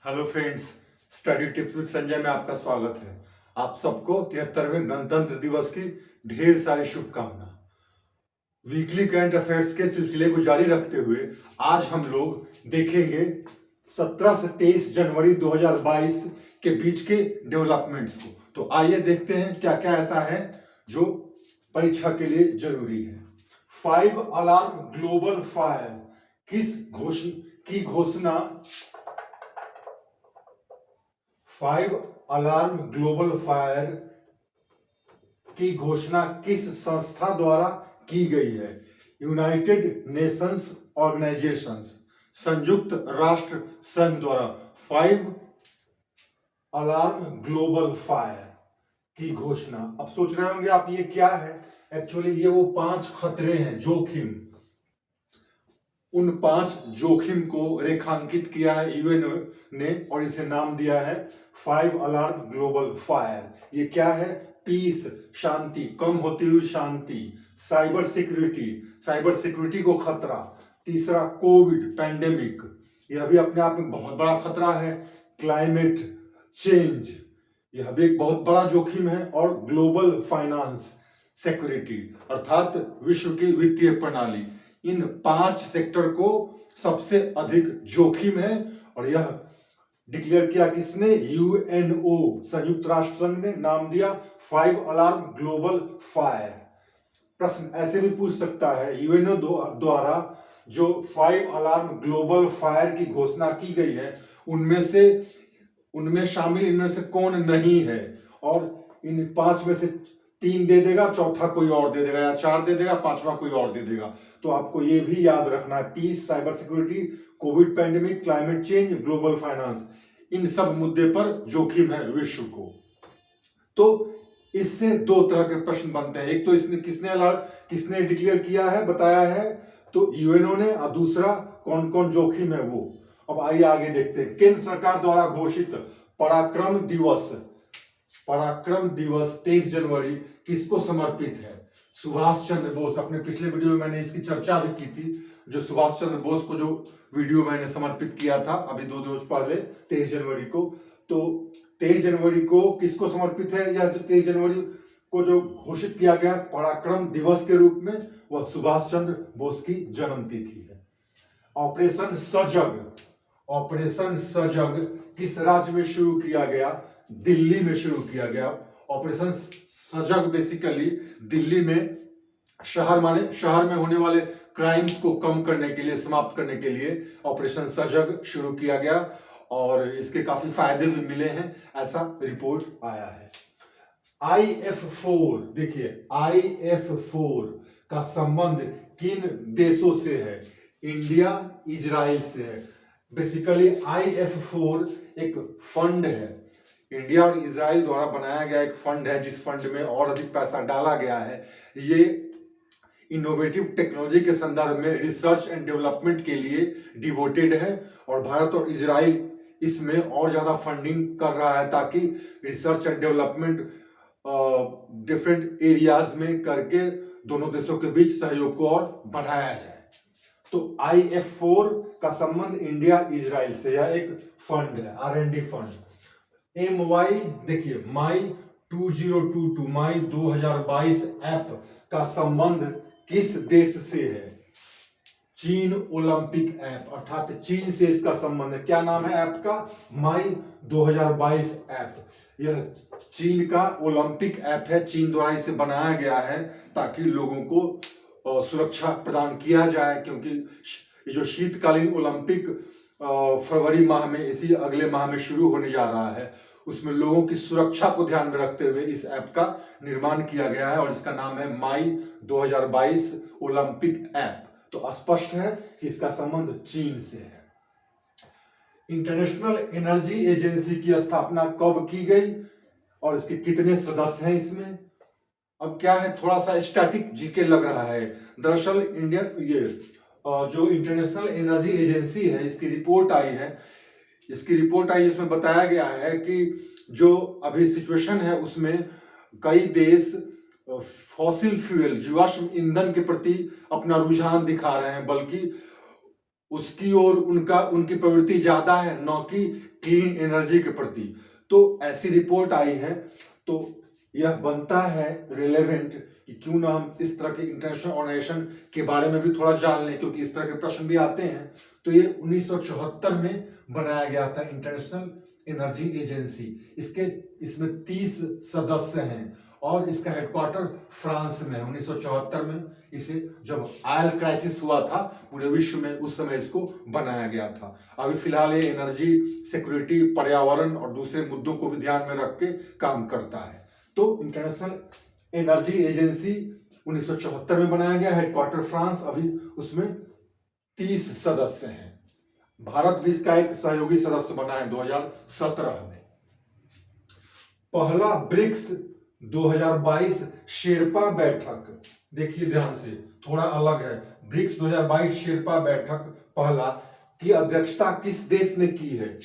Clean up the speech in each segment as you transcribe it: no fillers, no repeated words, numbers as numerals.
Hello friends, study tips with Sanjay में आपका स्वागत है। आप सबको 73वें गणतंत्र दिवस की ढेर सारी शुभकामना। वीकली करंट अफेयर्स के सिलसिले को जारी रखते हुए आज हम लोग देखेंगे 17 से 23 जनवरी 2022 के बीच के डेवलपमेंट्स को। तो आइए देखते हैं क्या क्या ऐसा है जो परीक्षा के लिए जरूरी है। 5 अलार्म ग्लोबल फायर की घोषणा 5 अलार्म ग्लोबल फायर की घोषणा किस संस्था द्वारा की गई है? यूनाइटेड नेशंस ऑर्गेनाइजेशंस, संयुक्त राष्ट्र संघ द्वारा 5 अलार्म ग्लोबल फायर की घोषणा। अब सोच रहे होंगे आप ये क्या है? एक्चुअली ये वो 5 खतरे हैं, जोखिम। उन 5 जोखिम को रेखांकित किया है यूएनओ ने और इसे नाम दिया है 5 अलार्म ग्लोबल फायर। ये क्या है? पीस, शांति, कम होती हुई शांति। साइबर सिक्योरिटी को खतरा। तीसरा कोविड पैंडेमिक, यह भी अपने आप में बहुत बड़ा खतरा है। क्लाइमेट चेंज, यह भी एक बहुत बड़ा जोखिम है। और ग्लोबल फाइनेंस सिक्योरिटी अर्थात विश्व की वित्तीय प्रणाली। इन 5 सेक्टर को सबसे अधिक जोखिम है और यह डिक्लेयर किया किसने? यूएनओ, संयुक्त राष्ट्र संघ ने नाम दिया 5 अलार्म ग्लोबल फायर। प्रश्न ऐसे भी पूछ सकता है, यूएनओ द्वारा जो 5 अलार्म ग्लोबल फायर की घोषणा की गई है उनमें शामिल इनमें से कौन नहीं है? और इन 5 में से 3 दे देगा, चौथा कोई और दे देगा, या 4 दे देगा, 5वां कोई और दे देगा। तो आपको ये भी याद रखना है, peace, cyber security, covid pandemic, climate change, global finance, इन सब मुद्दे पर जोखिम है विश्व को। तो इससे 2 तरह के प्रश्न बनते हैं। एक तो इसने किसने डिक्लेयर किया है, बताया है, तो यूएनओ ने, और दूसरा कौन कौन जोखिम है वो। अब आइए आगे देखते हैं। केंद्र सरकार द्वारा घोषित पराक्रम दिवस 23 जनवरी किसको समर्पित है? सुभाष चंद्र बोस। अपने पिछले वीडियो में मैंने इसकी चर्चा भी की थी, जो सुभाष चंद्र बोस को जो वीडियो मैंने समर्पित किया था अभी 2 रोज पहले 23 जनवरी को। तो 23 जनवरी को किसको समर्पित है? या 23 जनवरी को जो घोषित किया गया पराक्रम दिवस के रूप में, वह सुभाष चंद्र बोस की जन्म तिथि है। ऑपरेशन सजग किस राज्य में शुरू किया गया? दिल्ली में शुरू किया गया। ऑपरेशन सजग बेसिकली दिल्ली में शहर में होने वाले क्राइम्स को कम करने के लिए, समाप्त करने के लिए ऑपरेशन सजग शुरू किया गया और इसके काफी फायदे भी मिले हैं, ऐसा रिपोर्ट आया है। IF4, देखिए IF4 का संबंध किन देशों से है? इंडिया, इजराइल से है। बेसिकली IF4 एक फंड है, इंडिया और इजराइल द्वारा बनाया गया एक फंड है, जिस फंड में और अधिक पैसा डाला गया है। ये इनोवेटिव टेक्नोलॉजी के संदर्भ में रिसर्च एंड डेवलपमेंट के लिए डिवोटेड है और भारत और इजराइल इसमें और ज्यादा फंडिंग कर रहा है ताकि research and development different areas में करके दोनों देशों के बीच सहयोग को और बढ़ाया जाए। तो IF4 का संबंध इंडिया इजराइल से, यह एक फंड है, R&D फंड। MY, देखिए माई 2022 ऐप का संबंध किस देश से है? चीन ओलंपिक ऐप, अर्थात चीन से इसका संबंध है। क्या नाम है ऐप का? माई 2022 ऐप। यह चीन का ओलंपिक ऐप है, चीन द्वारा इसे बनाया गया है ताकि लोगों को सुरक्षा प्रदान किया जाए, क्योंकि ये जो शीतकालीन ओलंपिक फरवरी माह में, इसी अगले माह में शुरू होने जा रहा है, उसमें लोगों की सुरक्षा को ध्यान में रखते हुए इस ऐप का निर्माण किया गया है और इसका नाम है माई 2022 ओलंपिक ऐप। तो स्पष्ट है कि इसका संबंध चीन से है। इंटरनेशनल एनर्जी एजेंसी की स्थापना कब की गई और इसके कितने सदस्य हैं इसमें? अब क्या है, थोड़ा सा स्टैटिक जीके लग रहा है। दरअसल जो इंटरनेशनल एनर्जी एजेंसी है, इसकी रिपोर्ट आई जिसमें बताया गया है कि जो अभी सिचुएशन है उसमें कई देश फॉसिल फ्यूल, जीवाश्म ईंधन के प्रति अपना रुझान दिखा रहे हैं, बल्कि उसकी ओर उनकी प्रवृत्ति ज्यादा है, न कि क्लीन एनर्जी के प्रति। तो ऐसी रिपोर्ट आई है, तो यह बनता है रिलेवेंट कि क्यों ना हम इस तरह के इंटरनेशनल ऑर्गेनाइजेशन के बारे में भी थोड़ा जान लें, क्योंकि इस तरह के प्रश्न भी आते हैं। तो ये 1974 में बनाया गया था इंटरनेशनल एनर्जी एजेंसी। इसमें 30 सदस्य हैं और इसका हेडक्वार्टर फ्रांस में है। 1974 में इसे जब ऑयल क्राइसिस हुआ था पूरे विश्व में, उस समय इसको बनाया गया था। अभी फिलहाल ये एनर्जी सिक्योरिटी, पर्यावरण और दूसरे मुद्दों को भी ध्यान में रख के काम करता है। तो इंटरनेशनल एनर्जी एजेंसी 1974 में बनाया गया, हेडक्वार्टर फ्रांस। अभी उसमें 30 सदस्य हैं। भारत भी इसका एक सहयोगी सदस्य बना है 2017 में। पहला ब्रिक्स 2022 शेरपा बैठक, देखिए ध्यान से, थोड़ा अलग है। ब्रिक्स 2022 शेरपा बैठक पहला की अध्यक्षता किस देश ने की है?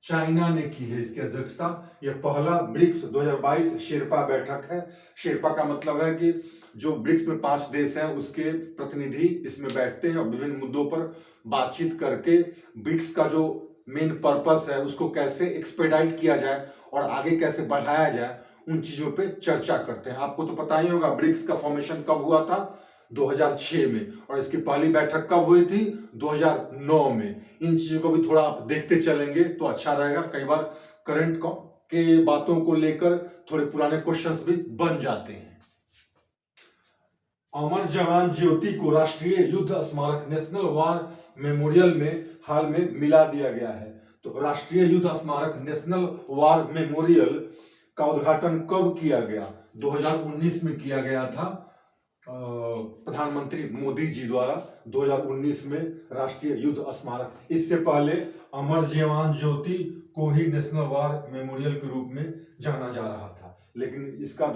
चाइना ने की है इसकी अध्यक्षता। यह पहला ब्रिक्स 2022 शेरपा बैठक है। शेरपा का मतलब है कि जो ब्रिक्स में 5 देश हैं उसके प्रतिनिधि इसमें बैठते हैं और विभिन्न मुद्दों पर बातचीत करके ब्रिक्स का जो मेन पर्पस है उसको कैसे एक्सपेडाइट किया जाए और आगे कैसे बढ़ाया जाए, उन चीजों पे चर्चा करते हैं। आपको तो पता ही होगा ब्रिक्स का फॉर्मेशन कब हुआ था, 2006 में, और इसकी पहली बैठक कब हुई थी, 2009 में। इन चीजों को भी थोड़ा आप देखते चलेंगे तो अच्छा रहेगा। कई बार करंट के बातों को लेकर थोड़े पुराने क्वेश्चंस भी बन जाते हैं। अमर जवान ज्योति को राष्ट्रीय युद्ध स्मारक नेशनल वॉर मेमोरियल में हाल में मिला दिया गया है। तो राष्ट्रीय युद्ध स्मारक नेशनल वॉर मेमोरियल का उद्घाटन कब किया गया? 2019 में किया गया था प्रधानमंत्री मोदी जी द्वारा। 2019 में राष्ट्रीय युद्ध स्मारक। इससे पहले अमर जवान ज्योति को ही नेशनल वॉर मेमोरियल के रूप में जाना जा रहा था, लेकिन इसका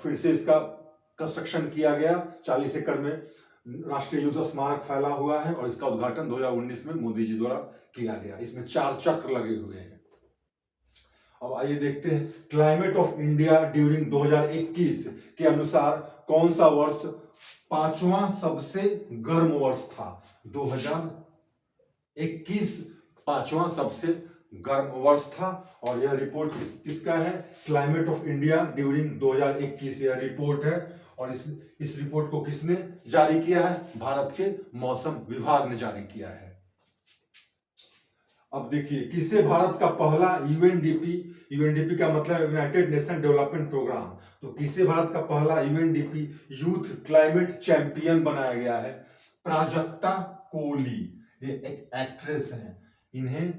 फिर से इसका कंस्ट्रक्शन किया गया। 40 एकड़ में राष्ट्रीय युद्ध स्मारक फैला हुआ है और इसका उद्घाटन 2019 में मोदी जी द्वारा किया गया। इसमें 4 चक्र लगे हुए हैं। अब आइए देखते हैं क्लाइमेट ऑफ इंडिया ड्यूरिंग 2021 के अनुसार कौन सा वर्ष 5वां सबसे गर्म वर्ष था? 2021 5वां सबसे गर्म वर्ष था। और यह रिपोर्ट किसका है? क्लाइमेट ऑफ इंडिया ड्यूरिंग 2021 यह रिपोर्ट है। और इस रिपोर्ट को किसने जारी किया है? भारत के मौसम विभाग ने जारी किया है। अब देखिए किसे भारत का पहला यूएनडीपी का मतलब यूनाइटेड नेशन डेवलपमेंट प्रोग्राम, तो किसे भारत का पहला यूएनडीपी यूथ क्लाइमेट चैंपियन बनाया गया है? प्राजक्ता कोली, ये एक एक्ट्रेस हैं। इन्हें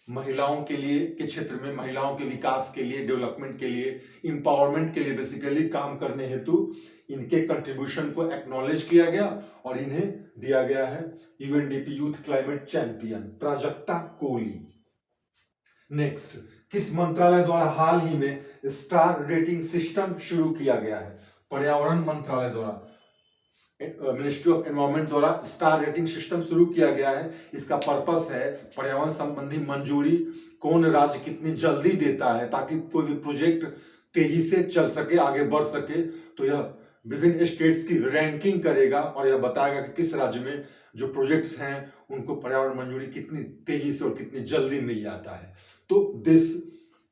महिलाओं के लिए के क्षेत्र में, महिलाओं के विकास के लिए, डेवलपमेंट के लिए, इंपावरमेंट के लिए बेसिकली काम करने हेतु इनके कंट्रीब्यूशन को एक्नॉलेज किया गया और इन्हें दिया गया है UNDP youth climate champion Prajakta Koli. Next, किस मंत्रालय द्वारा हाल ही में स्टार रेटिंग सिस्टम शुरू किया गया है? पर्यावरण मंत्रालय द्वारा, मिनिस्ट्री ऑफ एनवायरमेंट द्वारा स्टार रेटिंग सिस्टम शुरू किया गया है। इसका पर्पस है पर्यावरण संबंधी मंजूरी कौन राज्य कितनी जल्दी देता है ताकि कोई भी प्रोजेक्ट तेजी से चल सके, आगे बढ़ सके। तो यह विभिन्न स्टेट्स की रैंकिंग करेगा और यह बताएगा कि किस राज्य में जो प्रोजेक्ट्स हैं उनको पर्यावरण मंजूरी कितनी तेजी से और कितनी जल्दी मिल जाता है। तो this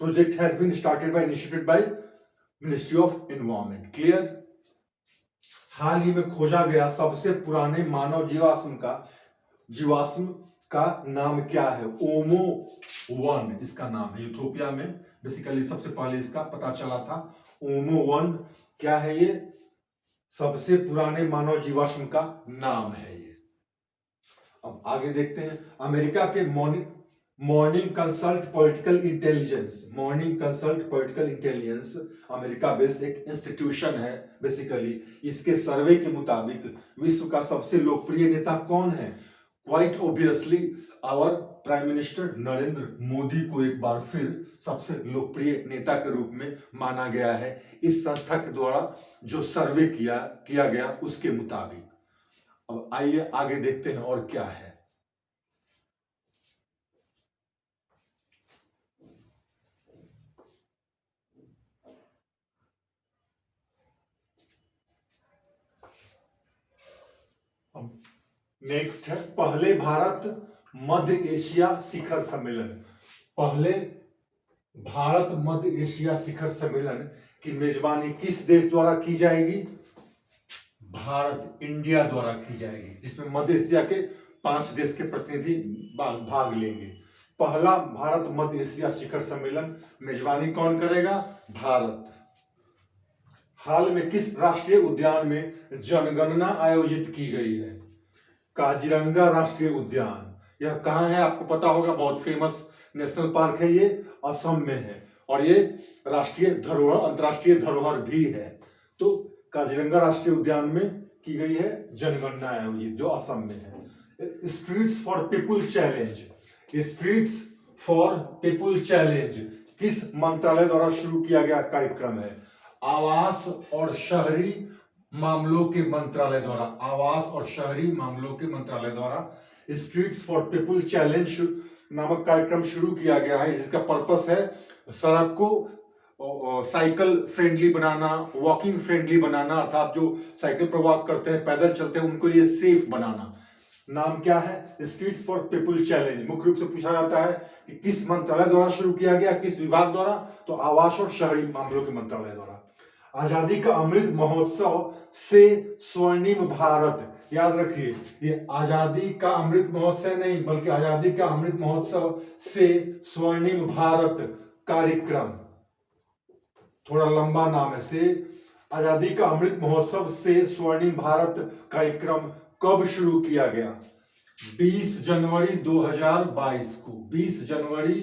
project has been started by initiated by ministry of environment. Clear? हाल ही में खोजा गया सबसे पुराने मानव जीवाश्म का नाम क्या है? ओमो 1 इसका नाम है। यूथोपिया में बेसिकली सबसे पहले इसका पता चला था। ओमो 1 क्या है? ये सबसे पुराने मानव जीवाश्म का नाम है ये। अब आगे देखते हैं अमेरिका के morning consult political intelligence America based एक इंस्टीट्यूशन है बेसिकली। इसके सर्वे के मुताबिक विश्व का सबसे लोकप्रिय नेता कौन है? Quite obviously our prime minister Narendra Modi को एक बार फिर सबसे लोकप्रिय नेता के रूप में माना गया है इस संस्था के द्वारा जो सर्वे किया गया उसके मुताबिक। अब आइए आगे देखते हैं और क्या है। नेक्स्ट है पहले भारत मध्य एशिया शिखर सम्मेलन। पहले भारत मध्य एशिया शिखर सम्मेलन की मेजबानी किस देश द्वारा की जाएगी? भारत, इंडिया द्वारा की जाएगी, जिसमें मध्य एशिया के 5 देश के प्रतिनिधि भाग लेंगे। पहला भारत मध्य एशिया शिखर सम्मेलन मेजबानी कौन करेगा? भारत। हाल में किस राष्ट्रीय उद्यान में जनगणना आयोजित की गई है? काजीरंगा राष्ट्रीय उद्यान। यह कहाँ है आपको पता होगा, बहुत फेमस नेशनल पार्क है, ये असम में है और ये राष्ट्रीय धरोहर, अंतर्राष्ट्रीय धरोहर भी है। तो काजीरंगा राष्ट्रीय उद्यान में की गई है जनगणना आयोजित, जो असम में है। Streets for people challenge. Streets for people challenge किस मंत्रालय द्वारा शुरू किया गया कार्यक्रम है? आवास और शहरी मामलों के मंत्रालय द्वारा। आवास और शहरी मामलों के मंत्रालय द्वारा स्ट्रीट्स फॉर पीपुल चैलेंज नामक कार्यक्रम शुरू किया गया है, जिसका पर्पस है सड़क को साइकिल फ्रेंडली बनाना, वॉकिंग फ्रेंडली बनाना, अर्थात जो साइकिल पर वॉक करते हैं, पैदल चलते हैं, उनको ये सेफ बनाना। नाम क्या है? Street for people challenge. मुख्य रूप से पूछा जाता है कि किस मंत्रालय द्वारा शुरू किया गया, किस विभाग द्वारा? तो आवास और शहरी मामलों के मंत्रालय द्वारा। आजादी का अमृत महोत्सव से स्वर्णिम भारत। याद रखिए, ये आजादी का अमृत महोत्सव नहीं, बल्कि आजादी का अमृत महोत्सव से स्वर्णिम भारत कार्यक्रम, थोड़ा लंबा नाम है। से आजादी का अमृत महोत्सव से स्वर्णिम भारत कार्यक्रम कब शुरू किया गया? 20 जनवरी 2022 को। 20 जनवरी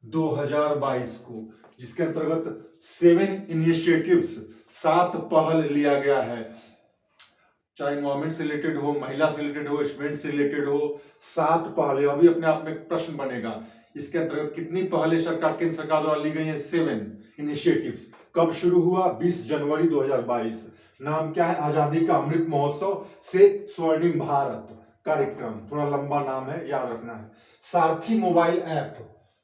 2022 को, जिसके अंतर्गत 7 इनिशिएटिव्स, 7 पहल लिया गया है, चाहे एनवायरमेंट से रिलेटेड हो, महिला से रिलेटेड हो, स्टूडेंट से रिलेटेड हो। 7 पहले, अभी अपने आप में प्रश्न बनेगा इसके अंतर्गत कितनी पहले सरकार, केंद्र सरकार द्वारा ली गई है? 7 इनिशिएटिव्स। कब शुरू हुआ? 20 जनवरी 2022। नाम क्या है? आजादी का अमृत महोत्सव से स्वर्णिम भारत कार्यक्रम, थोड़ा लंबा नाम है, याद रखना है। सारथी मोबाइल ऐप।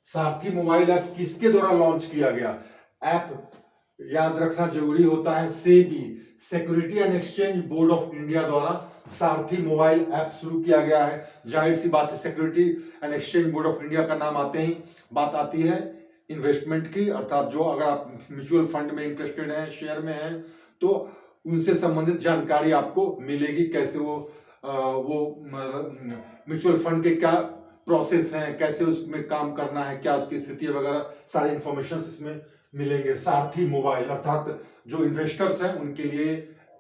सारथी मोबाइल ऐप किसके द्वारा लॉन्च किया गया? ऐप याद रखना जरूरी होता है, SEBI, security and exchange board of India द्वारा सारथी मोबाइल ऐप शुरू किया गया है। जाहिर सी बात है, security and exchange board of India का नाम आते ही बात आती है इन्वेस्टमेंट की, अर्थात जो अगर आप म्यूचुअल फंड में इंटरेस्टेड हैं, शेयर में हैं, तो उनसे संबंधित जानकारी आपको मिलेगी। कैसे वो म्यूचुअल फंड के क्या प्रोसेस हैं, कैसे उसमें काम करना है, क्या उसकी स्थिति वगैरह, सारी इंफॉर्मेशन इसमें मिलेंगे। सारथी मोबाइल अर्थात जो इन्वेस्टर्स हैं उनके लिए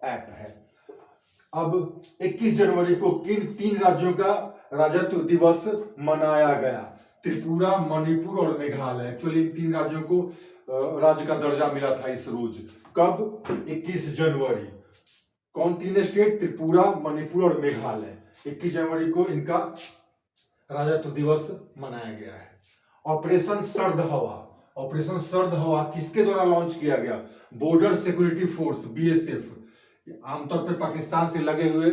ऐप है। अब 21 जनवरी को किन 3 राज्यों का राज्यत्व दिवस मनाया गया? त्रिपुरा, मणिपुर और मेघालय। एक्चुअली इन 3 राज्यों को राज्य का दर्जा मिला था इस रोज। कब? 21 जनवरी। कौन 3 स्टेट? त्रिपुरा, मणिपुर और मेघालय। 21 जनवरी को इनका राज्यत्व दिवस मनाया गया है। ऑपरेशन सर्द हवा। ऑपरेशन सर्द हवा किसके द्वारा लॉन्च किया गया? Border security force, BSF. आमतौर पर पाकिस्तान से लगे हुए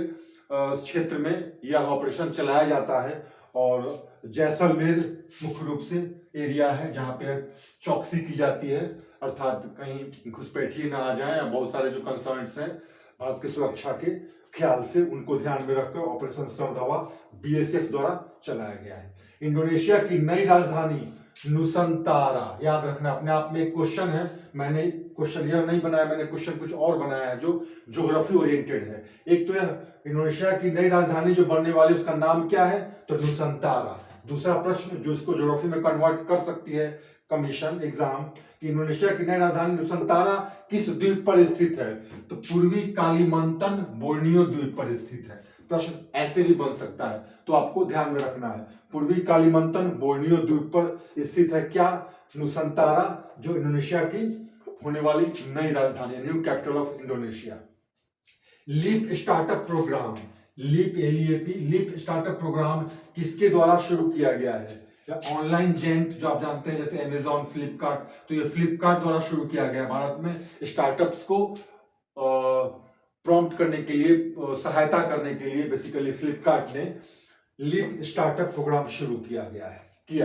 क्षेत्र में यह ऑपरेशन चलाया जाता है और जैसलमेर मुख्य रूप से एरिया है जहां पे चौकसी की जाती है, अर्थात कहीं घुसपैठिए ना आ जाए, या बहुत सारे जो कंसर्न्स हैं भारत की सुरक्षा के ख्याल से, उनको ध्यान में रखकर ऑपरेशन सर्द हवा बीएसएफ द्वारा चलाया गया है। इंडोनेशिया की नई राजधानी नुसंतारा। याद रखना, अपने आप में एक क्वेश्चन है, मैंने क्वेश्चन यह नहीं बनाया, मैंने क्वेश्चन कुछ और बनाया है जो ज्योग्राफी ओरिएंटेड है। एक तो यह इंडोनेशिया की नई राजधानी जो बनने वाली, उसका नाम क्या है? तो नुसंतारा। दूसरा प्रश्न जो इसको ज्योग्राफी में कन्वर्ट कर सकती है कमीशन एग्जाम, कि इंडोनेशिया की नई राजधानी नुसंतारा किस द्वीप पर स्थित है? तो पूर्वी कालीमंतन बोर्नियो द्वीप पर स्थित है। प्रश्न ऐसे भी बन सकता है, तो आपको ध्यान में रखना है, पूर्वी कालीमंतन बोर्नियो द्वीप पर स्थित है क्या? नुसंतारा, जो इंडोनेशिया की होने वाली नई राजधानी, new capital of Indonesia. Leap startup program, leap L E A P, leap startup program किसके द्वारा शुरू किया गया है? ऑनलाइन जेंट जो आप जानते हैं, जैसे अमेजॉन, फ्लिपकार्ट, तो ये फ्लिपकार्ट द्वारा शुरू किया गया भारत में स्टार्टअप्स को प्रॉम्प्ट करने के लिए, सहायता करने के लिए बेसिकली फ्लिपकार्ट ने लीप स्टार्टअप प्रोग्राम शुरू किया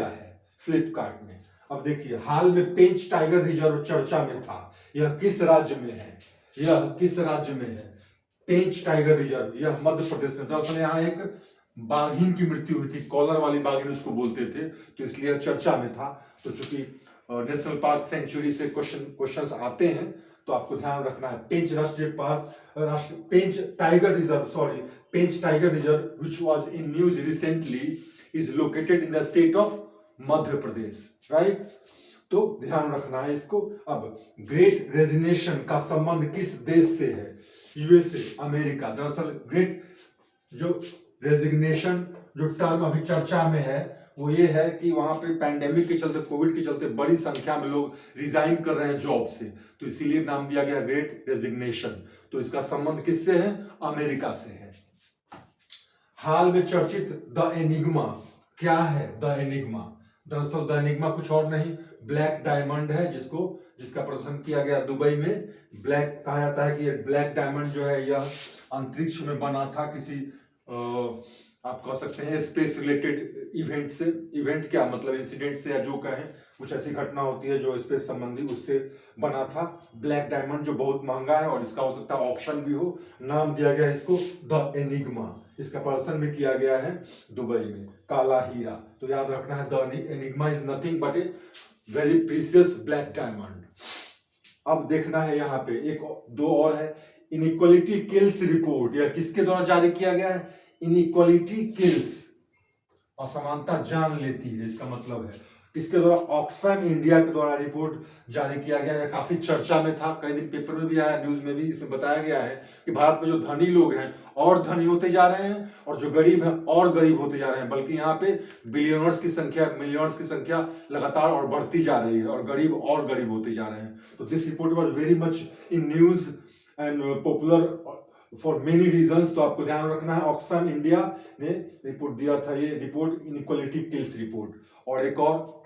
है फ्लिपकार्ट ने। अब देखिए, हाल में पेंच टाइगर रिजर्व चर्चा में था, यह किस राज्य में है? यह किस राज्य में है? पेंच टाइगर रिजर्व, यह मध्य प्रदेश में। दरअसल यहाँ एक बाघिन की मृत्यु हुई थी, कॉलर वाली बाघिन उसको बोलते थे, तो इसलिए चर्चा में था। तो चूंकि नेशनल पार्क सेंचुरी से क्वेश्चंस आते हैं, तो आपको ध्यान रखना है। पेंच राष्ट्रीय park, Pench tiger reserve which was in news recently is located in the state of Madhya Pradesh, right. तो ध्यान रखना है इसको। अब ग्रेट रेजिग्नेशन का संबंध किस देश से है? USA, America. दरअसल ग्रेट जो रेजिग्नेशन जो टर्म अभी चर्चा में है वो ये है कि वहां पे पैंडेमिक के चलते, कोविड के चलते बड़ी संख्या में लोग रिजाइन कर रहे हैं जॉब से, तो इसीलिए नाम दिया गया ग्रेट रेजिग्नेशन। तो इसका संबंध किससे है? अमेरिका से है। हाल में चर्चित द एनिग्मा, क्या है द एनिग्मा? दरअसल द एनिग्मा कुछ और नहीं, ब्लैक डायमंड है, जिसका प्रदर्शन किया गया दुबई में। ब्लैक कहा जाता है कि ये ब्लैक डायमंड जो है यह अंतरिक्ष में बना था किसी आप कह सकते हैं स्पेस रिलेटेड इवेंट से। इवेंट क्या मतलब, इंसिडेंट से, या जो कहें कुछ ऐसी घटना होती है जो स्पेस संबंधी, उससे बना था ब्लैक डायमंड, जो बहुत महंगा है और इसका हो सकता है ऑक्शन भी हो। नाम दिया गया इसको द एनिग्मा। इसका प्रदर्शन भी किया गया है दुबई में, काला हीरा। तो याद रखना है the enigma is nothing but a very precious black diamond. अब देखना है यहाँ पे एक दो और है, इनइक्वालिटी किल्स रिपोर्ट। यह किसके द्वारा जारी किया गया है? इनइक्वालिटी किल्स, असमानता जान लेती है, इसका मतलब है। किसके द्वारा? ऑक्सफैम इंडिया के द्वारा रिपोर्ट जारी किया गया है। काफी चर्चा में था, कई दिन पेपर में भी आया, न्यूज में भी। इसमें बताया गया है कि भारत में जो धनी लोग हैं और धनी होते जा रहे हैं और जो गरीब हैं और गरीब होते जा रहे हैं, बल्कि यहाँ पे बिलियनर्स की संख्या, मिलियनर्स की संख्या लगातार और बढ़ती जा रही है और गरीब होते जा रहे हैं। तो this report was very much in news and popular for many reasons. तो आपको ध्यान रखना है, ऑक्सफैम इंडिया ने रिपोर्ट दिया था, ये रिपोर्ट इनइक्वालिटी किल्स रिपोर्ट। और एक और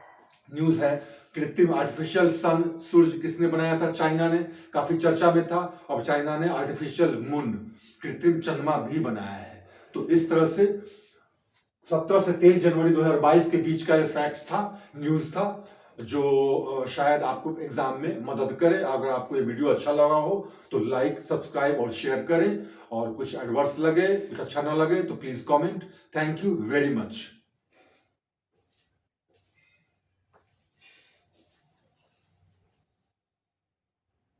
न्यूज है, कृत्रिम आर्टिफिशियल सन, सूरज किसने बनाया था? चाइना ने, काफी चर्चा में था। अब चाइना ने आर्टिफिशियल मून, कृत्रिम चंद्रमा भी बनाया है। तो इस तरह से 17 से 23 जनवरी 2022 के बीच का ये फैक्ट था, न्यूज था, जो शायद आपको एग्जाम में मदद करे। अगर आपको ये वीडियो अच्छा लगा हो तो लाइक, सब्सक्राइब और शेयर करें, और कुछ एडवर्स लगे, कुछ अच्छा ना लगे तो please comment. Thank you very much.